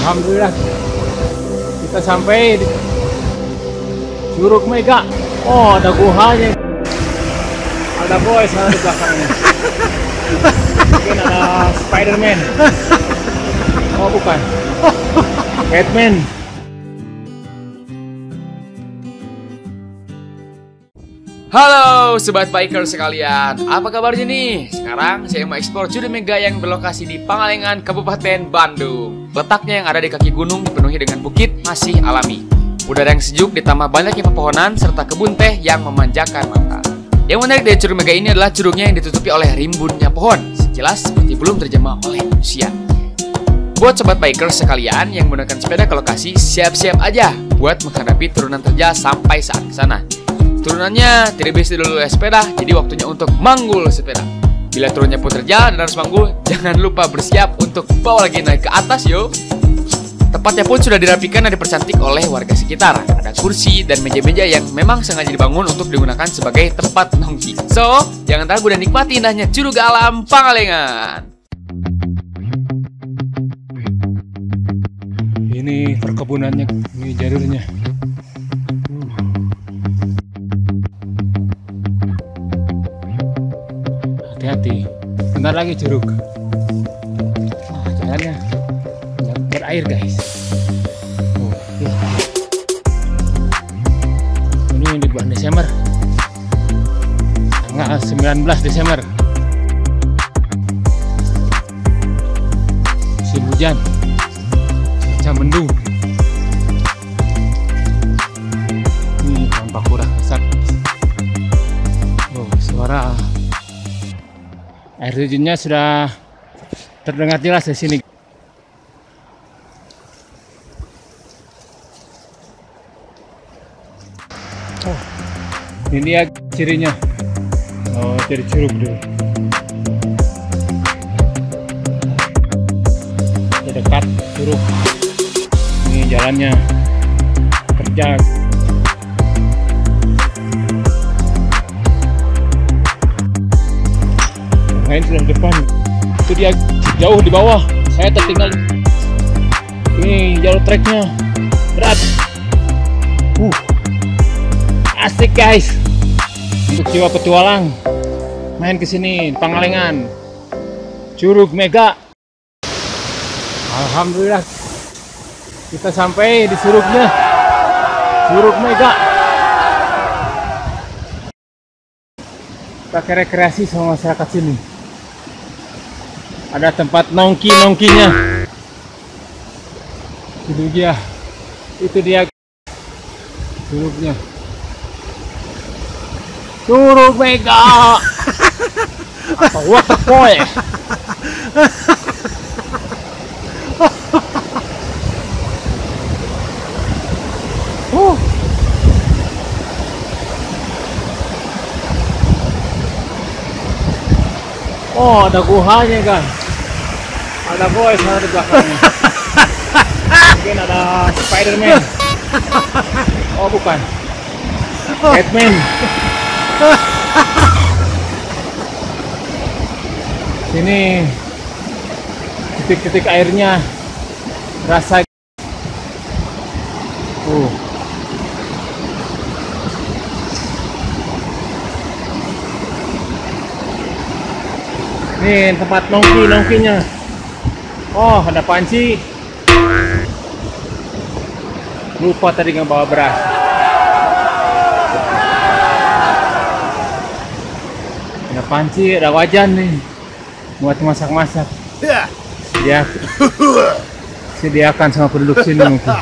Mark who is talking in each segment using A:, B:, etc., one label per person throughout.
A: Alhamdulillah kita sampai di Curug Mega. Oh, ada guhanya. Ada boy sana di belakangnya. Mungkin ada Spider-Man. Oh, bukan. Batman.
B: Halo Sobat Biker sekalian, apa kabarnya nih? Sekarang saya mau eksplor Curug Mega yang berlokasi di Pangalengan, Kabupaten Bandung. Letaknya yang ada di kaki gunung dipenuhi dengan bukit masih alami. Udara yang sejuk ditambah banyaknya pepohonan serta kebun teh yang memanjakan mata. Yang menarik dari Curug Mega ini adalah curugnya yang ditutupi oleh rimbunnya pohon, sekilas seperti belum terjamah oleh manusia. Buat Sobat Biker sekalian yang menggunakan sepeda ke lokasi, siap-siap aja buat menghadapi turunan terjal sampai saat ke sana. Turunannya tidak bisa dulu sepeda, jadi waktunya untuk manggul sepeda. Bila turunnya pun terjal dan harus manggul, jangan lupa bersiap untuk bawa lagi naik ke atas yo. Tempatnya pun sudah dirapikan dan dipercantik oleh warga sekitar. Ada kursi dan meja-meja yang memang sengaja dibangun untuk digunakan sebagai tempat nongki. So, jangan ragu dan nikmati indahnya Curug Alam Pangalengan.
A: Ini perkebunannya, ini jalurnya. Hati-hati, bentar lagi curug. Nah, jalannya berair guys. Oh, ya. Ini di bulan Desember, tanggal 19 Desember. Musim hujan, cuaca mendung. Ini tampak kurang kasar. Oh, suara air terjunnya sudah terdengar jelas di sini. Oh, ini dia cirinya. Oh, jadi curug dulu. Dekat curug. Ini jalannya terjal. Lain sudah depan, itu dia jauh di bawah, saya tertinggal. Ini jalur treknya berat. Asik guys, untuk jiwa petualang main kesini Pangalengan, Curug Mega. Alhamdulillah kita sampai di curugnya, Curug Mega. Pakai rekreasi sama masyarakat sini. Ada tempat nongki-nongkinya. Itu dia curugnya. Curug Mega. Atau waterfall. Oh, ada guhanya kan. Ada boy sana di belakangnya. Mungkin ada Spider-Man. Oh, bukan. Batman. Sini titik-titik airnya rasa. Ini tempat nongki-nongkinya. Oh, ada panci. Lupa tadi nggak bawa beras. Ada panci, ada wajan nih buat masak-masak. Sediakan sama penduduk sini mungkin.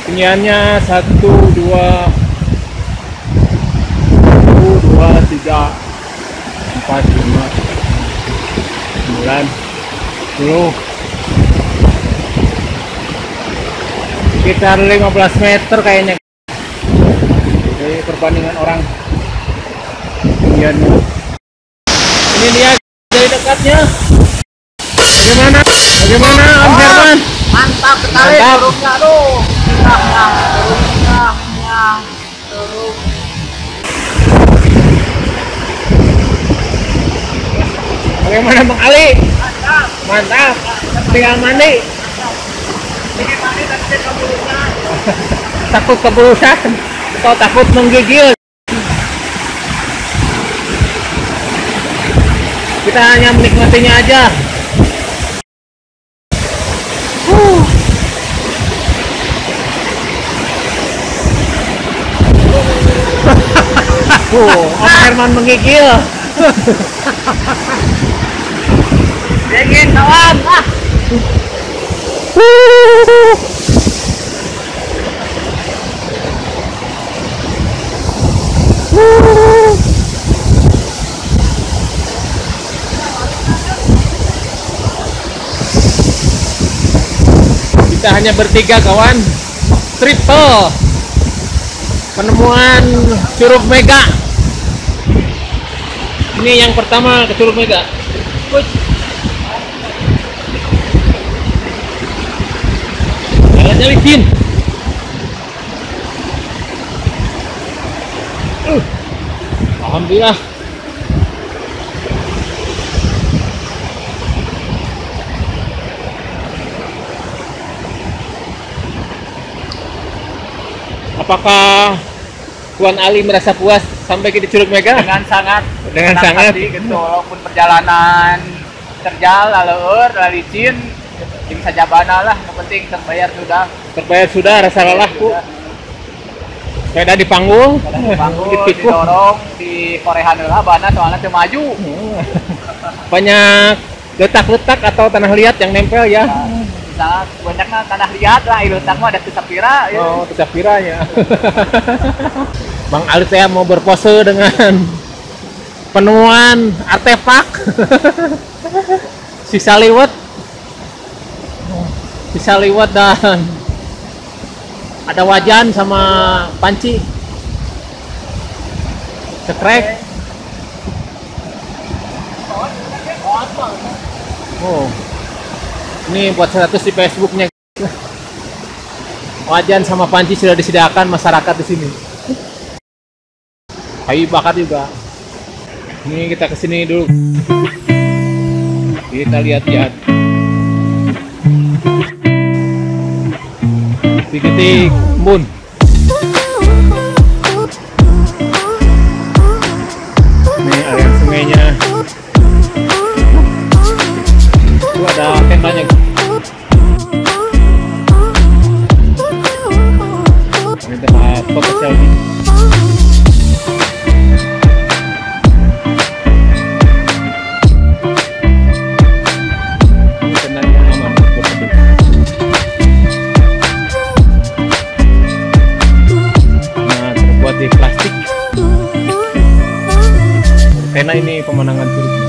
A: Ketinggiannya 1, 2, 3, 4, 5, 9, 10, sekitar 15 meter kayaknya dari perbandingan orang ketinggiannya. Ini dia dari dekatnya. Bagaimana Om Herman?
C: Mantap sekali curugnya tuh. Curugnya.
A: Bagaimana Bang Ali? Mantap. Tinggal mandi. Takut keburusan atau takut menggigil? Kita hanya menikmatinya aja. Om Herman menggigil.
C: Dingin kawan.
A: Kita hanya bertiga kawan. Triple penemuan Curug Mega. Ini yang pertama ke Curug Mega. Jalannya licin. Alhamdulillah. Apakah Tuan Ali merasa puas sampai ke Curug Mega?
C: Dengan sangat.
A: Dengan
C: senang
A: sangat.
C: hati, gitu. Walaupun perjalanan terjal, laleur, licin, ting sajabana lah. Yang penting terbayar sudah.
A: Terbayar sudah, rasa lelahku. Sepeda di panggul,
C: Bangun,
A: dipikuk.
C: didorong, di korehan lah, bana soalnya tuh maju.
A: Banyak letak-letak atau tanah liat yang nempel ya.
C: Nah, banyaknya tanah liat lah, ilutak mah ada Tusapira. Ya.
A: Oh, tidak piranya. Bang Ali saya mau berpose dengan penemuan artefak. Sisa liwet dan ada wajan sama panci cekrek. Oh, ini buat status di Facebooknya. Wajan sama panci sudah disediakan masyarakat di sini. Kayu bakar juga. Ini kita kesini dulu. Kita lihat-lihat. Titik embun. Ini aliran sungainya. Itu ada tendanya. Ini tempat foto selfie. Ini tendanya aman buat berteduh. Nah, terbuat di plastik. Tenda ini pemandangan curugnya.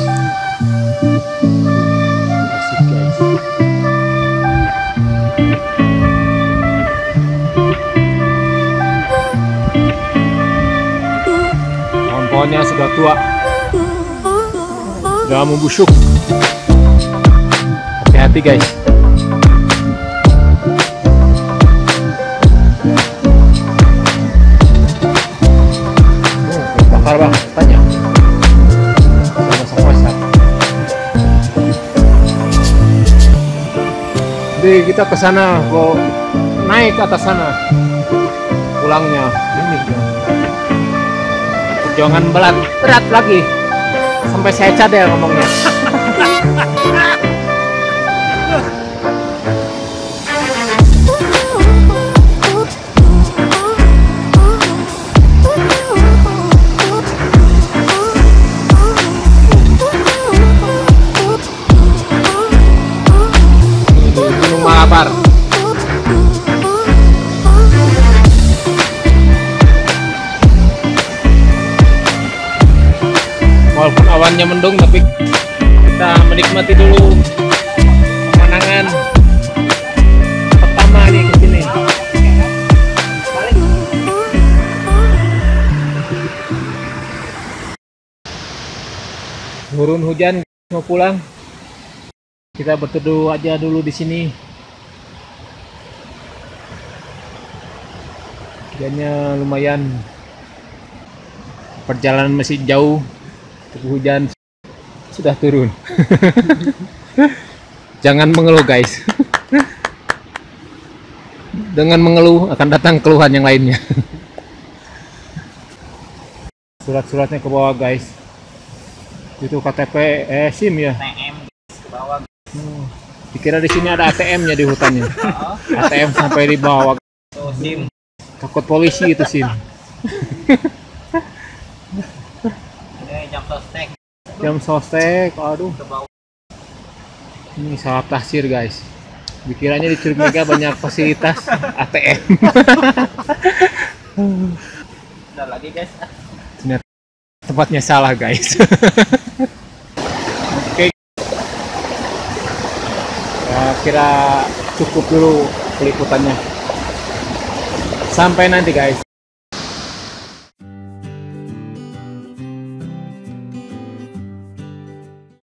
A: Asik guys. Pohon-pohonnya sudah tua, sudah membusuk. Hati-hati guys. Bakar bang, tanya. Masak-masak. Jadi kita ke sana, kok naik ke atas sana. Pulangnya ini. Perjuangan berat lagi. Sampai saya cadel ngomongnya. Gunung Malabar. Walaupun awannya mendung, tapi kita menikmati dulu pemandangan pertama nih ke sini. Turun hujan, mau pulang. Kita berteduh aja dulu di sini. Hujannya lumayan. Perjalanan masih jauh. Hujan sudah turun. Jangan mengeluh guys. Dengan mengeluh akan datang keluhan yang lainnya. Surat-suratnya ke bawah guys. Itu KTP SIM ya.
C: ATM ke bawah.
A: Dikira di sini ada ATM-nya di hutannya. ATM sampai di bawah.
C: Tuh SIM.
A: Takut polisi itu SIM.
C: Ini jam sostek
A: Jam sostek, aduh.
C: ke bawah.
A: Ini salah tafsir guys. Dikiranya di Curug Mega banyak fasilitas ATM.
C: Udah lagi guys.
A: Ternyata tempatnya salah guys. Oke. Ya, kira cukup dulu peliputannya. Sampai nanti guys.